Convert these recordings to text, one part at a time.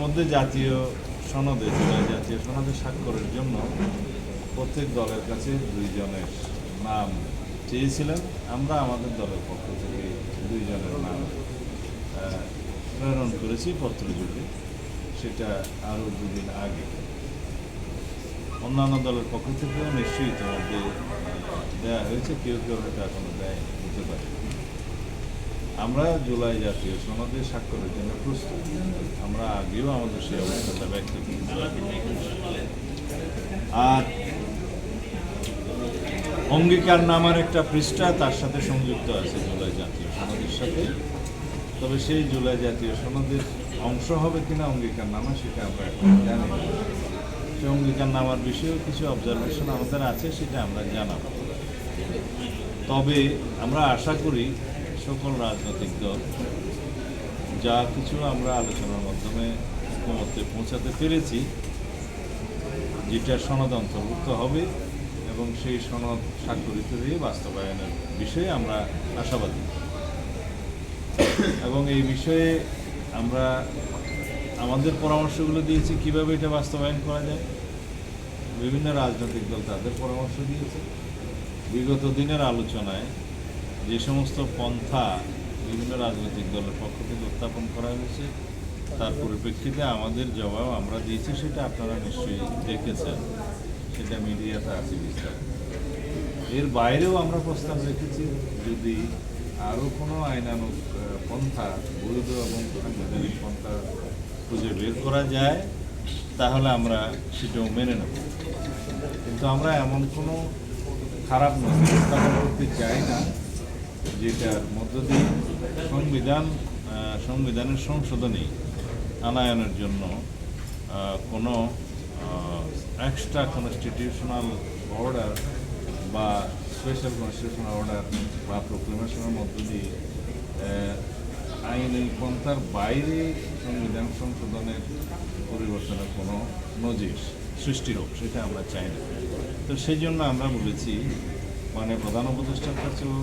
ইতিমধ্যে জাতীয় সনদে জাতীয় সনদে স্বাক্ষরের জন্য প্রত্যেক দলের কাছে 2 জনের নাম চেয়েছিলেন। আমরা আমাদের দলের পক্ষ থেকে 2 জনের নাম প্রেরণ করেছি পত্রযোগে, সেটা আরও 2 দিন আগে। অন্যান্য দলের পক্ষ থেকেও নিশ্চয়ই ইতিমধ্যে দেওয়া হয়েছে, কেউ কেউ হয়তো এখনো দেয় হতে পারে। আমরা জুলাই জাতীয় সনদে স্বাক্ষরের জন্য প্রস্তুত। আমরা আগেও আমাদের সেই অবস্থাটা ব্যক্ত করেছি। আর অঙ্গীকারনামার একটা পৃষ্ঠা তার সাথে সংযুক্ত আছে জুলাই জাতীয় সনদের সাথে। তবে সেই জুলাই জাতীয় সনদের অংশ হবে কিনা অঙ্গীকারনামা, সেটা আমরা এখন জানি না। সেই অঙ্গীকারনামার বিষয়েও কিছু অবজারভেশন আমাদের আছে, সেটা আমরা জানাব। তবে আমরা আশা করি সকল রাজনৈতিক দল যা কিছু আমরা আলোচনার মাধ্যমে ঐক্যমত্যে পৌঁছাতে পেরেছি, যেটা সনদ অন্তর্ভুক্ত হবে এবং সেই সনদ স্বাক্ষরিত দিয়ে বাস্তবায়নের বিষয়ে আমরা আশাবাদী। এবং এই বিষয়ে আমরা আমাদের পরামর্শগুলো দিয়েছি কিভাবে এটা বাস্তবায়ন করা যায়। বিভিন্ন রাজনৈতিক দল তাদের পরামর্শ দিয়েছে। বিগত দিনের আলোচনায় যে সমস্ত পন্থা বিভিন্ন রাজনৈতিক দলের পক্ষ থেকে উত্থাপন করা হয়েছে, তার পরিপ্রেক্ষিতে আমাদের জবাব আমরা দিয়েছি, সেটা আপনারা নিশ্চয়ই দেখেছেন, সেটা মিডিয়াতে আছে বিস্তারিত। এর বাইরেও আমরা প্রস্তাব রেখেছি, যদি আরও কোনো আইনানুগ পন্থা, বৈধ এবং সাংবিধানিক পন্থা খুঁজে বের করা যায়, তাহলে আমরা সেটাও মেনে নেব। কিন্তু আমরা এমন কোনো খারাপ নীতি স্থাপন করতে চাই না যেটার মধ্য দিয়ে সংবিধানের সংশোধনী আনায়নের জন্য কোনো এক্সট্রা কনস্টিটিউশনাল অর্ডার বা স্পেশাল কনস্টিটিউশনাল অর্ডার বা প্রোক্লেমেশনের মধ্য দিয়ে আইনি পন্থার বাইরে সংবিধান সংশোধনের পরিবর্তনের কোনো নজির সৃষ্টি হোক, সেটা আমরা চাই না। তো সেই জন্য আমরা বলেছি, মানে প্রধান উপদেষ্টার কাছেও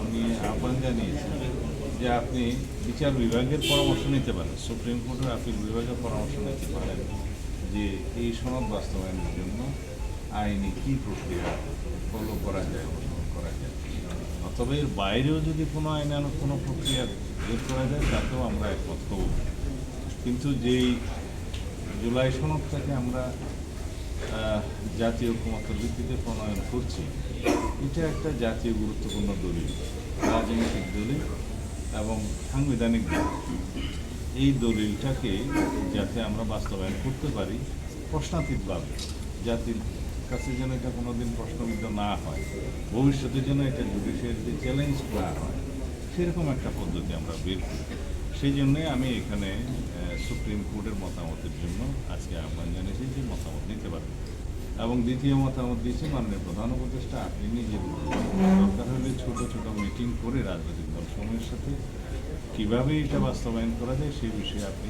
আমি আহ্বান জানিয়েছি যে আপনি বিচার বিভাগের পরামর্শ নিতে পারেন, সুপ্রিম কোর্টের আপিল বিভাগের পরামর্শ নিতে পারেন যে এই সনদ বাস্তবায়নের জন্য আইনি কী প্রক্রিয়া ফলো করা যায়, অনুসরণ করা যায়। তবে এর বাইরেও যদি কোনো আইনানুগ কোনো প্রক্রিয়া বের করা যায়, তাতেও আমরা একমত হব। কিন্তু যেই জুলাই সনদটাকে আমরা জাতীয় ঐক্যমত্যের ভিত্তিতে প্রণয়ন করছি, এটা একটা জাতীয় গুরুত্বপূর্ণ দলিল, রাজনৈতিক দলিল এবং সাংবিধানিক দলিল। এই দলিলটাকে যাতে আমরা বাস্তবায়ন করতে পারি প্রশ্নাতীতভাবে, জাতির কাছে যেন এটা কোনোদিন প্রশ্নবিদ্ধ না হয়, ভবিষ্যতে যেন এটা জুডিশিয়ারিতে চ্যালেঞ্জ না হয়, সেরকম একটা পদ্ধতি আমরা বের করি। সেই জন্যে আমি এখানে সুপ্রিম কোর্টের মতামতের জন্য আজকে আহ্বান জানিয়েছি যে মতামত নিতে পারবেন। এবং দ্বিতীয় মতামত দিয়েছি মাননীয় প্রধান উপদেষ্টা, আপনি নিজের দরকার হলে ছোটো ছোটো মিটিং করে রাজনৈতিক দল সমূহের সাথে কীভাবে এটা বাস্তবায়ন করা যায় সেই বিষয়ে আপনি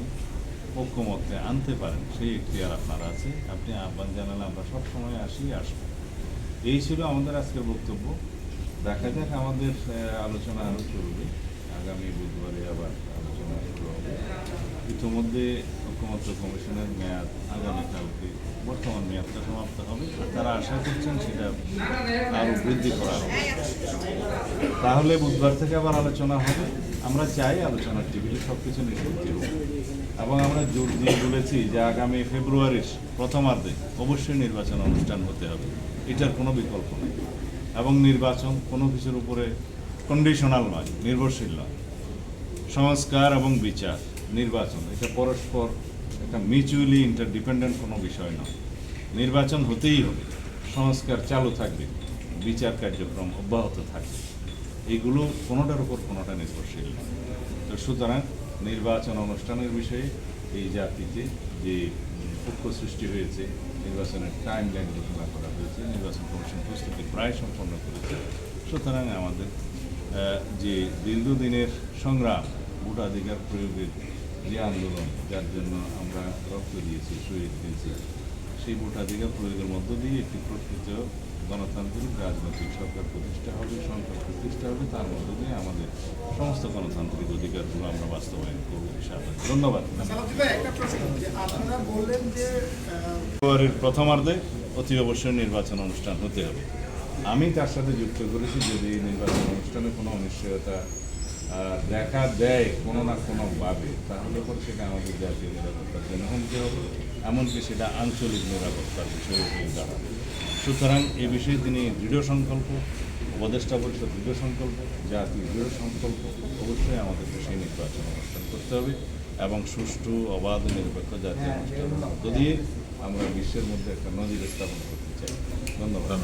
ঐক্যমত্যে আনতে পারেন, সেই এখতিয়ার আপনার আছে। আপনি আহ্বান জানালে আমরা সবসময় আসবো। এই ছিল আমাদের আজকের বক্তব্য। দেখা যাক, আমাদের আলোচনা আরও চলবে। আগামী বুধবারে আবার আলোচনা শুরু হবে। ইতিমধ্যে ঐক্যমত্য কমিশনের মেয়াদ আগামীকালকে, বর্তমান মেয়াদটা সমাপ্ত হবে। তারা আশা করছেন সেটা আরও বৃদ্ধি করা হবে। তাহলে বুধবার থেকে আবার আলোচনা হবে। আমরা চাই আলোচনার টেবিলে সব কিছু নিষ্পত্তি হোক। এবং আমরা জোর দিয়ে বলেছি যে আগামী ফেব্রুয়ারির প্রথমার্ধে অবশ্যই নির্বাচন অনুষ্ঠান হতে হবে, এটার কোনো বিকল্প নেই। এবং নির্বাচন কোনো কিছুর উপরে কন্ডিশনাল নয়, নির্ভরশীল নয়। সংস্কার এবং বিচার, নির্বাচন, এটা পরস্পর একটা মিউচুয়ালি ইন্টারডিপেন্ডেন্ট কোনো বিষয় নয়। নির্বাচন হতেই হবে, সংস্কার চালু থাকবে, বিচার কার্যক্রম অব্যাহত থাকবে। এইগুলো কোনোটার উপর কোনোটা নির্ভরশীল নয়। তো সুতরাং নির্বাচন অনুষ্ঠানের বিষয়ে এই জাতিতে যে ঐক্য সৃষ্টি হয়েছে, নির্বাচনের টাইম লাইন ঘোষণা করা হয়েছে, নির্বাচন কমিশন প্রস্তুতি প্রায় সম্পন্ন করেছে। সুতরাং আমাদের যে দীর্ঘদিনের সংগ্রাম, ভোটাধিকার প্রয়োগের যে আন্দোলন, যার জন্য আমরা রক্ত দিয়েছি, শহীদ দিয়েছি, সেই ভোটাধিকার প্রয়োগের মধ্য দিয়ে একটি প্রকৃত গণতান্ত্রিক রাজনৈতিক সরকার প্রতিষ্ঠা হবে, সরকার প্রতিষ্ঠা হবে, তার মধ্য দিয়ে আমাদের সমস্ত গণতান্ত্রিক অধিকারগুলো আমরা বাস্তবায়ন করবো ইনশাআল্লাহ। ধন্যবাদ। একটা প্রশ্ন যে আপনারা বললেন যে ফেব্রুয়ারির প্রথমার্ধে অতি অবশ্যই নির্বাচন অনুষ্ঠান হতে হবে। আমি তার সাথে যুক্ত করেছি যদি এই নির্বাচন অনুষ্ঠানে কোনো অনিশ্চয়তা দেখা দেয় কোনো না কোনোভাবে, তাহলে পরে সেটা আমাদের জাতীয় নিরাপত্তার জন্য হুমকি হবে, এমনকি সেটা আঞ্চলিক নিরাপত্তার বিষয়ে হয়ে দাঁড়াবে। সুতরাং এ বিষয়ে তিনি দৃঢ় সংকল্প, উপদেষ্টা পরিষদ দৃঢ় সংকল্প, জাতীয় দৃঢ় সংকল্প। অবশ্যই আমাদেরকে সেই নির্বাচন অনুষ্ঠান করতে হবে এবং সুষ্ঠু অবাধ নিরপেক্ষ জাতীয় অনুষ্ঠানের মধ্য দিয়ে আমরা বিশ্বের মধ্যে একটা নজির স্থাপন করতে চাই। ধন্যবাদ।